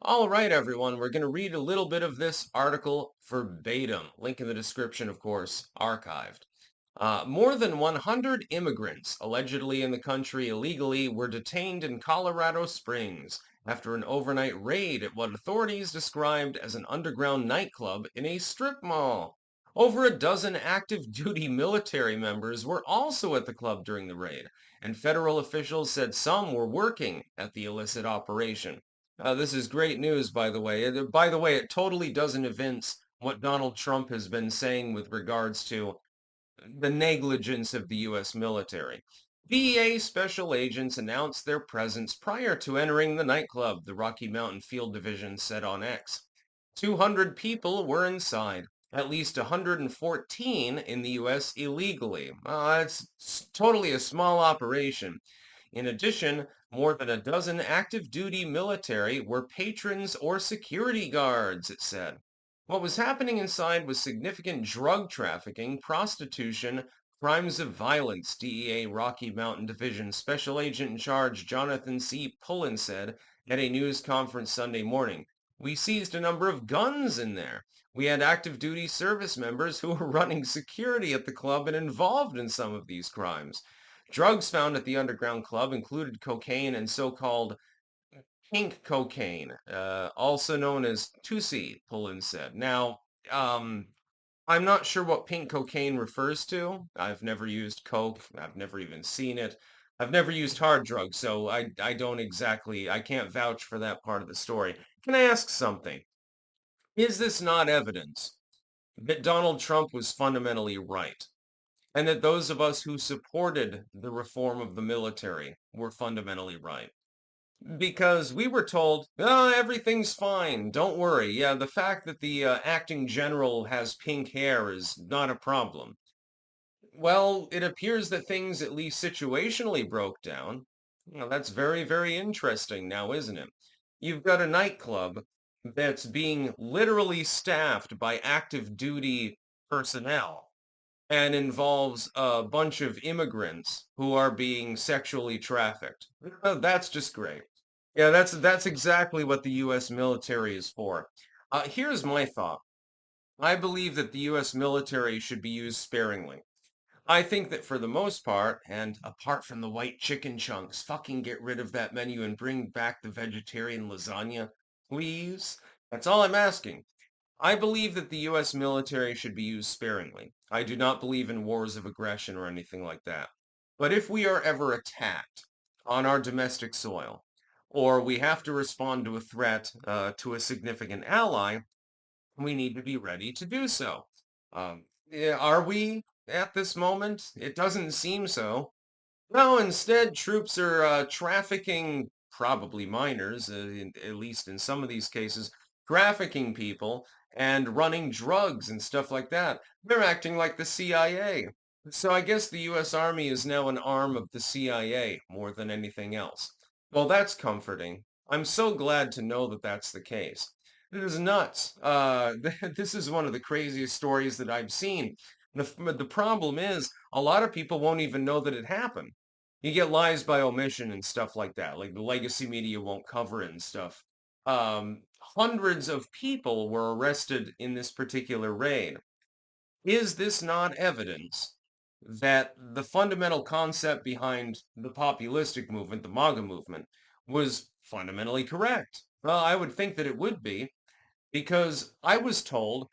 All right, everyone, we're going to read a little bit of this article verbatim. Link in the description, of course, archived. More than 100 immigrants, allegedly in the country illegally, were detained in Colorado Springs after an overnight raid at what authorities described as an underground nightclub in a strip mall. Over a dozen active duty military members were also at the club during the raid, and federal officials said some were working at the illicit operation. This is great news, by the way. By the way, it totally doesn't evince what Donald Trump has been saying with regards to the negligence of the U.S. military. DEA special agents announced their presence prior to entering the nightclub, the Rocky Mountain Field Division said on X. 200 people were inside, at least 114 in the U.S. illegally. It's totally a small operation. In addition, more than a dozen active duty military were patrons or security guards, it said. What was happening inside was significant drug trafficking, prostitution, crimes of violence, DEA Rocky Mountain Division Special Agent in Charge Jonathan C. Pullen said at a news conference Sunday morning. We seized a number of guns in there. We had active duty service members who were running security at the club and involved in some of these crimes. Drugs found at the underground club included cocaine and so-called pink cocaine, also known as 2C, Pullen said. Now, um, I'm not sure what pink cocaine refers to. I've never used coke. I've never even seen it. I've never used hard drugs, so I don't exactly, I can't vouch for that part of the story. Can I ask something? Is this not evidence that Donald Trump was fundamentally right, and that those of us who supported the reform of the military were fundamentally right? Because we were told, oh, everything's fine, don't worry. Yeah, the fact that the acting general has pink hair is not a problem. Well, it appears that things at least situationally broke down. That's very, very interesting now, isn't it? You've got a nightclub that's being literally staffed by active duty personnel and involves a bunch of immigrants who are being sexually trafficked. That's just great. Yeah, that's exactly what the U.S. military is for. Here's my thought. I believe that the U.S. military should be used sparingly. I think that for the most part, and apart from the white chicken chunks, fucking get rid of that menu and bring back the vegetarian lasagna, please. That's all I'm asking. I believe that the U.S. military should be used sparingly. I do not believe in wars of aggression or anything like that. But if we are ever attacked on our domestic soil, or we have to respond to a threat to a significant ally, we need to be ready to do so. Yeah, are we at this moment? It doesn't seem so. No, instead, troops are trafficking, probably minors, at least in some of these cases, trafficking people and running drugs and stuff like that. They're acting like the CIA. So I guess the U.S. Army is now an arm of the CIA more than anything else. Well, that's comforting. I'm so glad to know that that's the case. It is nuts. This is one of the craziest stories that I've seen. The problem is, a lot of people won't even know that it happened. You get lies by omission and stuff like that. Like the legacy media won't cover it and stuff. Hundreds of people were arrested in this particular raid. Is this not evidence that the fundamental concept behind the populistic movement, the MAGA movement, was fundamentally correct? Well, I would think that it would be, because I was told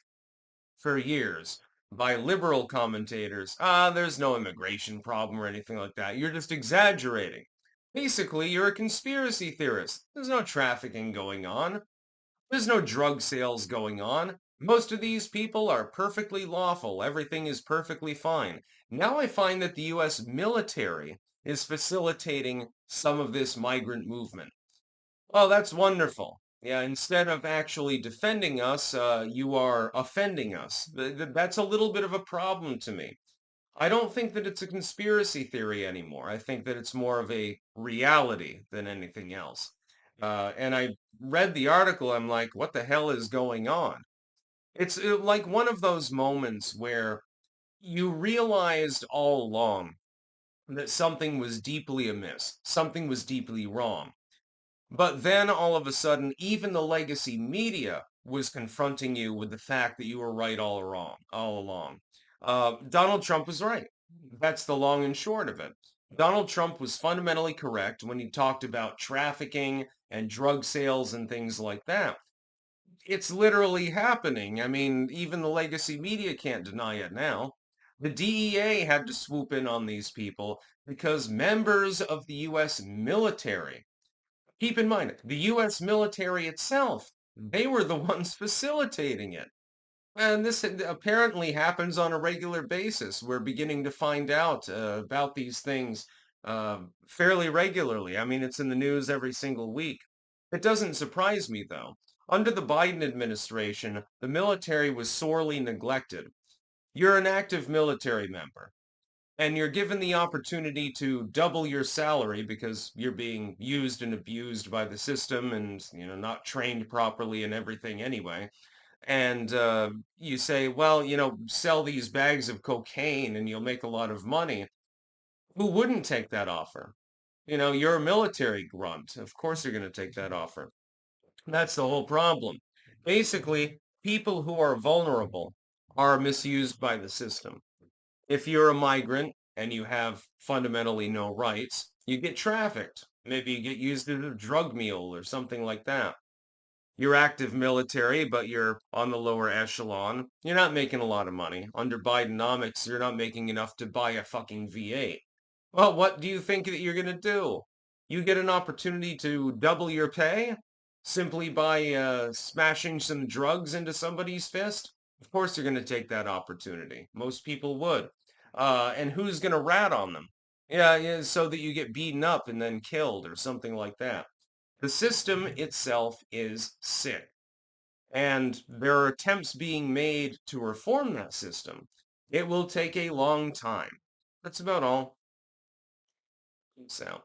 for years by liberal commentators, there's no immigration problem or anything like that. You're just exaggerating. Basically, you're a conspiracy theorist. There's no trafficking going on. There's no drug sales going on. Most of these people are perfectly lawful. Everything is perfectly fine. Now I find that the U.S. military is facilitating some of this migrant movement. Oh, that's wonderful. Yeah, instead of actually defending us, you are offending us. That's a little bit of a problem to me. I don't think that it's a conspiracy theory anymore. I think that it's more of a reality than anything else. And I read the article, I'm like, what the hell is going on? It's like one of those moments where you realized all along that something was deeply amiss, something was deeply wrong. But then all of a sudden, even the legacy media was confronting you with the fact that you were right all along. Donald Trump was right. That's the long and short of it. Donald Trump was fundamentally correct when he talked about trafficking and drug sales and things like that. It's literally happening. I mean, even the legacy media can't deny it now. The DEA had to swoop in on these people because members of the U.S. military, keep in mind, the U.S. military itself, they were the ones facilitating it. And this apparently happens on a regular basis. We're beginning to find out about these things fairly regularly. I mean, it's in the news every single week. It doesn't surprise me, though. Under the Biden administration, the military was sorely neglected. You're an active military member, and you're given the opportunity to double your salary because you're being used and abused by the system and, not trained properly and everything anyway. And you say, well, sell these bags of cocaine and you'll make a lot of money. Who wouldn't take that offer? You're a military grunt. Of course you're going to take that offer. That's the whole problem. Basically, people who are vulnerable are misused by the system. If you're a migrant and you have fundamentally no rights, you get trafficked. Maybe you get used as a drug mule or something like that. You're active military, but you're on the lower echelon. You're not making a lot of money. Under Bidenomics, you're not making enough to buy a fucking V8. Well, what do you think that you're going to do? You get an opportunity to double your pay simply by smashing some drugs into somebody's fist? Of course you're going to take that opportunity. Most people would. And who's going to rat on them? Yeah, yeah, so that you get beaten up and then killed or something like that. The system itself is sick, and there are attempts being made to reform that system. It will take a long time. That's about all. Peace out.